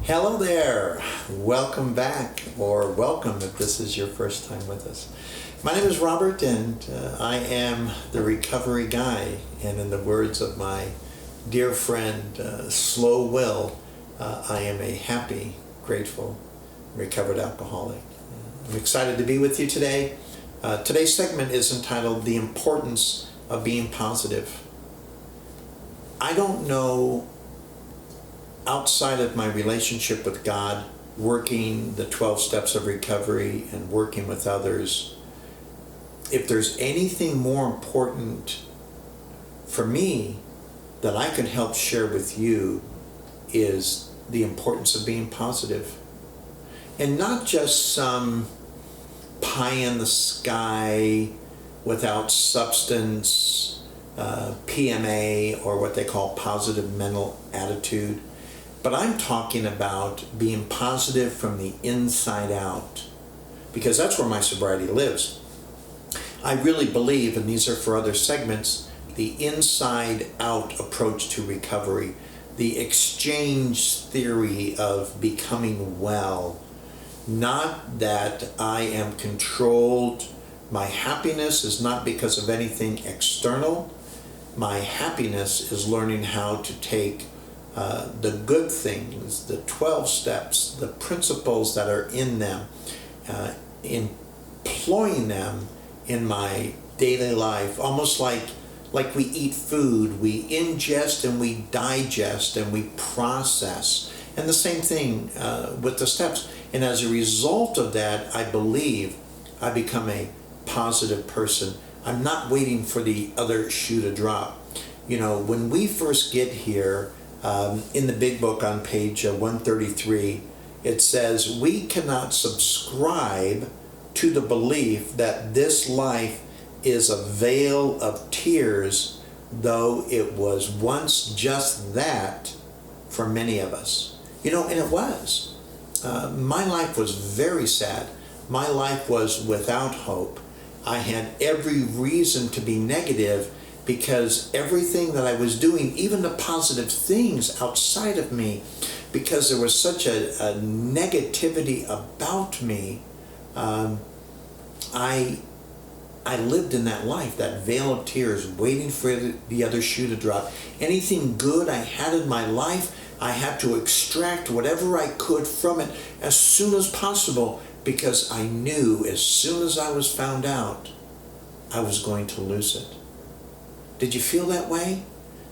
Hello there. Welcome back, or welcome if this is your first time with us. My name is Robert, and I am the recovery guy. And in the words of my dear friend Slow Will, I am a happy, grateful, recovered alcoholic. I'm excited to be with you today. Today's segment is entitled The Importance of Being Positive. I don't know, outside of my relationship with God, working the 12 steps of recovery and working with others, if there's anything more important for me that I could help share with you, is the importance of being positive. And not just some pie in the sky, without substance, PMA, or what they call positive mental attitude. But I'm talking about being positive from the inside out, because that's where my sobriety lives. I really believe, and these are for other segments, the inside out approach to recovery, the exchange theory of becoming well. Not that I am controlled. My happiness is not because of anything external. My happiness is learning how to take the good things, the 12 steps, the principles that are in them, employing them in my daily life, almost like we eat food. We ingest and we digest and we process. And the same thing with the steps. And as a result of that, I believe I become a positive person. I'm not waiting for the other shoe to drop. You know, when we first get here, in the big book on page 133, it says, we cannot subscribe to the belief that this life is a vale of tears, though it was once just that for many of us. You know, and it was. My life was very sad. My life was without hope. I had every reason to be negative, because everything that I was doing, even the positive things outside of me, because there was such a negativity about me, I lived in that life, that veil of tears, waiting for the other shoe to drop. Anything good I had in my life, I had to extract whatever I could from it as soon as possible, because I knew as soon as I was found out, I was going to lose it. Did you feel that way?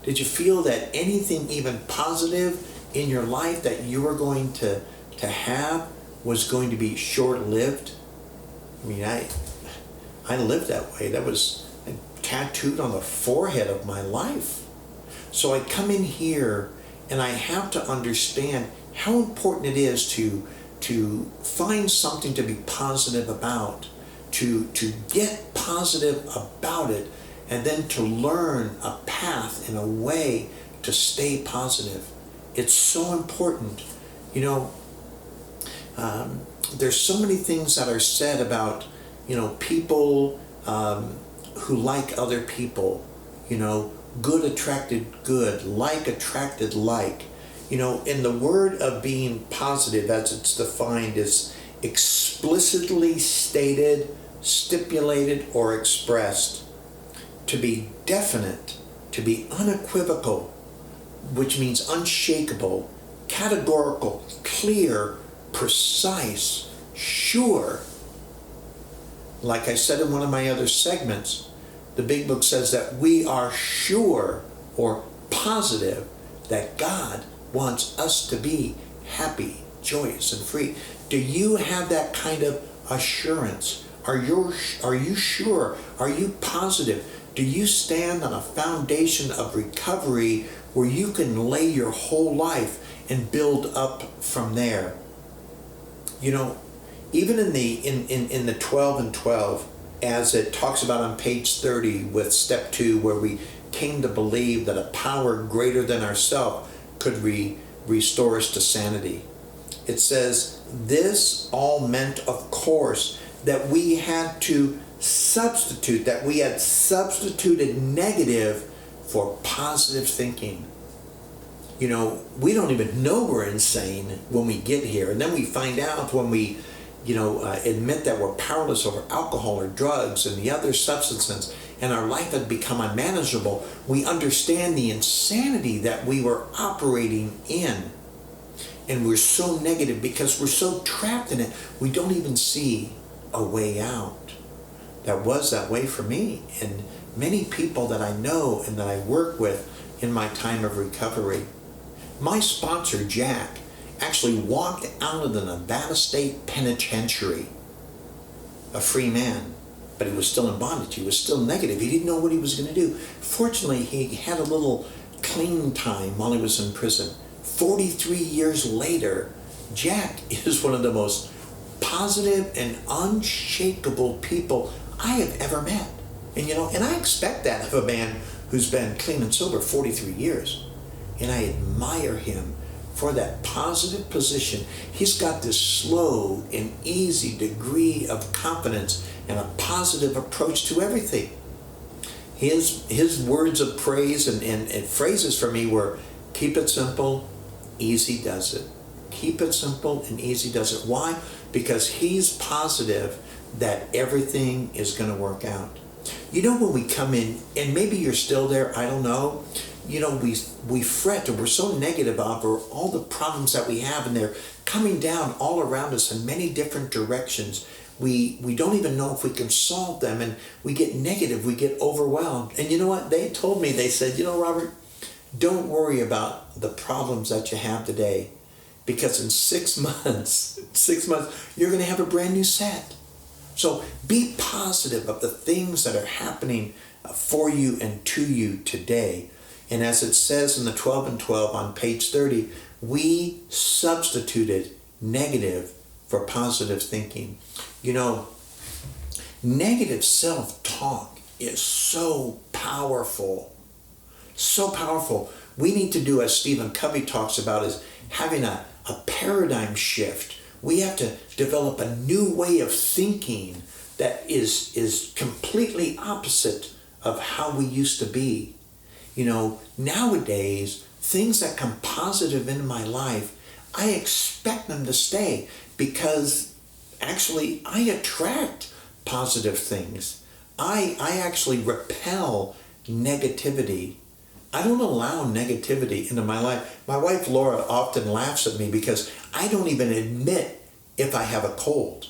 Did you feel that anything even positive in your life that you were going to have was going to be short-lived? I mean, I lived that way. That was tattooed on the forehead of my life. So I come in here and I have to understand how important it is to find something to be positive about, to get positive about it, and then to learn a path and a way to stay positive. It's so important. You know, there's so many things that are said about, you know, people who like other people. You know, good attracted good, like attracted like. You know, in the word of being positive, as it's defined, is explicitly stated, stipulated, or expressed. To be definite, to be unequivocal, which means unshakable, categorical, clear, precise, sure. Like I said in one of my other segments, the big book says that we are sure or positive that God wants us to be happy, joyous, and free. Do you have that kind of assurance? Are you sure? Are you positive? Do you stand on a foundation of recovery where you can lay your whole life and build up from there? You know, even in the 12 and 12, as it talks about on page 30 with step 2, where we came to believe that a power greater than ourselves could restore us to sanity. It says, this all meant, of course, that we had to substitute, that we had substituted negative for positive thinking. We don't even know we're insane when we get here. And then we find out when we, admit that we're powerless over alcohol or drugs and the other substances, and our life had become unmanageable. We understand the insanity that we were operating in. And we're so negative because we're so trapped in it, we don't even see a way out. That was that way for me and many people that I know and that I work with in my time of recovery. My sponsor, Jack, actually walked out of the Nevada State Penitentiary a free man, but he was still in bondage. He was still negative. He didn't know what he was going to do. Fortunately, he had a little clean time while he was in prison. 43 years later, Jack is one of the most positive and unshakable people I have ever met. And I expect that of a man who's been clean and sober 43 years. And I admire him for that positive position. He's got this slow and easy degree of confidence and a positive approach to everything. His words of praise and phrases for me were, keep it simple, easy does it. Keep it simple and easy does it. Why? Because he's positive that everything is going to work out. When we come in, and maybe you're still there, I don't know, we fret, or we're so negative over all the problems that we have, and they're coming down all around us in many different directions. We don't even know if we can solve them, and we get negative, we get overwhelmed. And you know what? They told me, they said, Robert, don't worry about the problems that you have today, because in 6 months, you're going to have a brand new set. So be positive of the things that are happening for you and to you today. And as it says in the 12 and 12 on page 30, we substituted negative for positive thinking. Negative self-talk is so powerful. So powerful. We need to do, as Stephen Covey talks about, is having a paradigm shift. We have to develop a new way of thinking that is completely opposite of how we used to be. Nowadays, things that come positive into my life, I expect them to stay because actually I attract positive things. I actually repel negativity. I don't allow negativity into my life. My wife Laura often laughs at me because I don't even admit if I have a cold.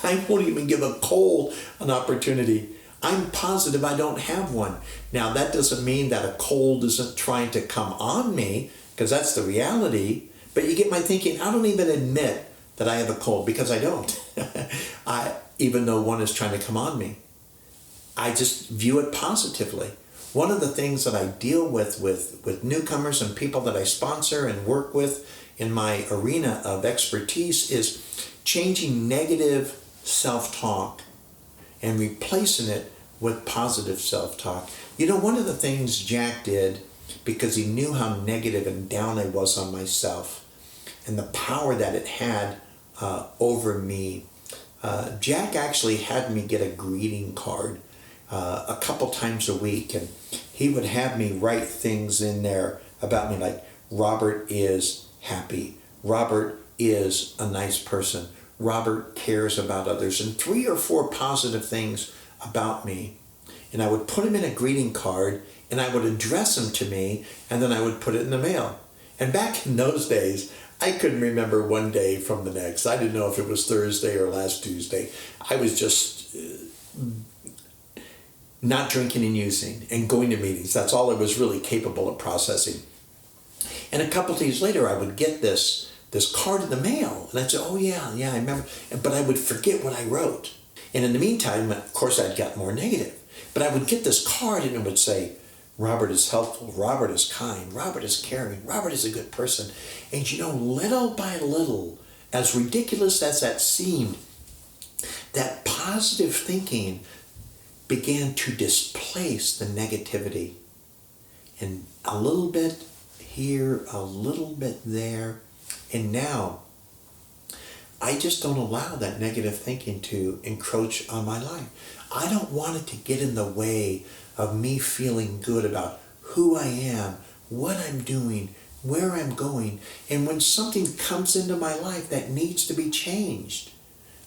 I won't even give a cold an opportunity. I'm positive I don't have one. Now, that doesn't mean that a cold isn't trying to come on me, because that's the reality. But you get my thinking, I don't even admit that I have a cold because I don't. Even though one is trying to come on me. I just view it positively. One of the things that I deal with newcomers and people that I sponsor and work with in my arena of expertise is changing negative self-talk and replacing it with positive self-talk. One of the things Jack did, because he knew how negative and down I was on myself and the power that it had over me, Jack actually had me get a greeting card a couple times a week, and he would have me write things in there about me like, Robert is happy, Robert is a nice person, Robert cares about others, and 3 or 4 positive things about me. And I would put them in a greeting card, and I would address them to me, and then I would put it in the mail. And back in those days, I couldn't remember one day from the next. I didn't know if it was Thursday or last Tuesday. I was just not drinking and using and going to meetings. That's all I was really capable of processing. And a couple of days later, I would get this card in the mail. And I'd say, oh yeah, I remember. But I would forget what I wrote. And in the meantime, of course, I'd got more negative. But I would get this card and it would say, Robert is helpful, Robert is kind, Robert is caring, Robert is a good person. And little by little, as ridiculous as that seemed, that positive thinking began to displace the negativity. And a little bit here, a little bit there. And now, I just don't allow that negative thinking to encroach on my life. I don't want it to get in the way of me feeling good about who I am, what I'm doing, where I'm going. And when something comes into my life that needs to be changed,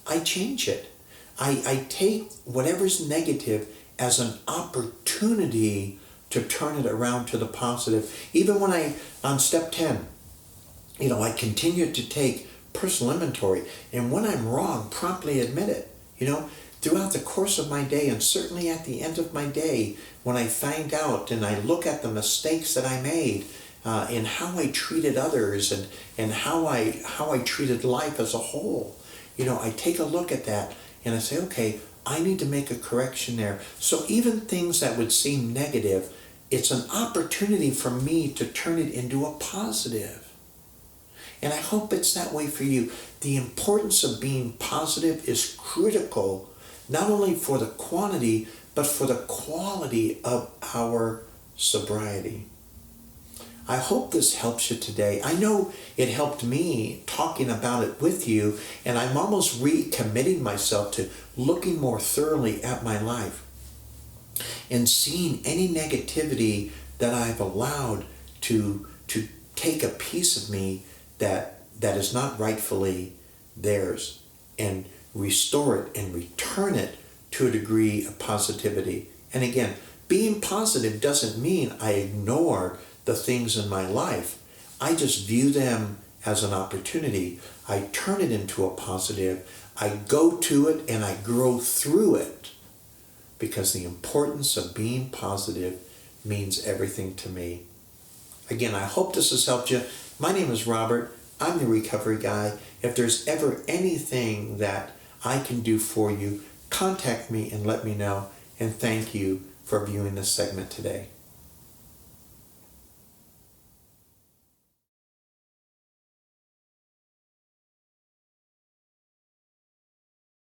I change it. I take whatever's negative as an opportunity to turn it around to the positive. Even when on step 10, I continue to take personal inventory. And when I'm wrong, promptly admit it. Throughout the course of my day, and certainly at the end of my day, when I find out and I look at the mistakes that I made, and how I treated others, and how I treated life as a whole, I take a look at that and I say, okay, I need to make a correction there. So even things that would seem negative, it's an opportunity for me to turn it into a positive. And I hope it's that way for you. The importance of being positive is critical, not only for the quantity, but for the quality of our sobriety. I hope this helps you today. I know it helped me talking about it with you, and I'm almost recommitting myself to looking more thoroughly at my life and seeing any negativity that I've allowed to take a piece of me that is not rightfully theirs, and restore it and return it to a degree of positivity. And again, being positive doesn't mean I ignore the things in my life. I just view them as an opportunity. I turn it into a positive. I go to it and I grow through it, because the importance of being positive means everything to me. Again, I hope this has helped you. My name is Robert. I'm the Recovery Guy. If there's ever anything that I can do for you, contact me and let me know. And thank you for viewing this segment today.